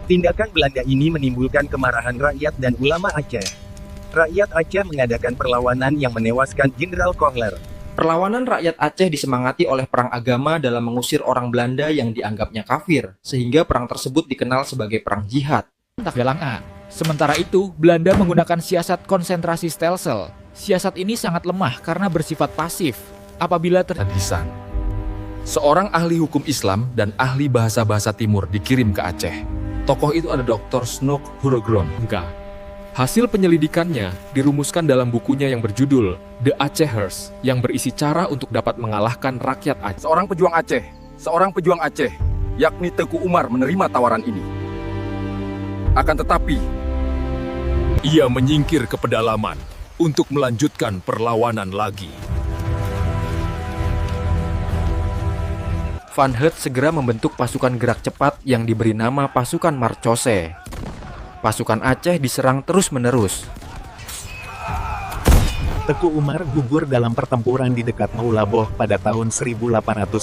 Tindakan Belanda ini menimbulkan kemarahan rakyat dan ulama Aceh. Rakyat Aceh mengadakan perlawanan yang menewaskan Jenderal Kohler. Perlawanan rakyat Aceh disemangati oleh perang agama dalam mengusir orang Belanda yang dianggapnya kafir, sehingga perang tersebut dikenal sebagai perang jihad. Galang A. Sementara itu, Belanda menggunakan siasat konsentrasi Stelsel. Siasat ini sangat lemah karena bersifat pasif. Apabila Hadisan. Seorang ahli hukum Islam dan ahli bahasa-bahasa Timur dikirim ke Aceh. Tokoh itu ada Dr. Snoek Hurogron. Hasil penyelidikannya dirumuskan dalam bukunya yang berjudul The Acehers, yang berisi cara untuk dapat mengalahkan rakyat Aceh. Seorang pejuang Aceh, yakni Teku Umar menerima tawaran ini. Akan tetapi, ia menyingkir ke pedalaman untuk melanjutkan perlawanan lagi. Van Heut segera membentuk pasukan gerak cepat yang diberi nama pasukan Marcose. Pasukan Aceh diserang terus-menerus. Teku Umar gugur dalam pertempuran di dekat Maulaboh pada tahun 1899.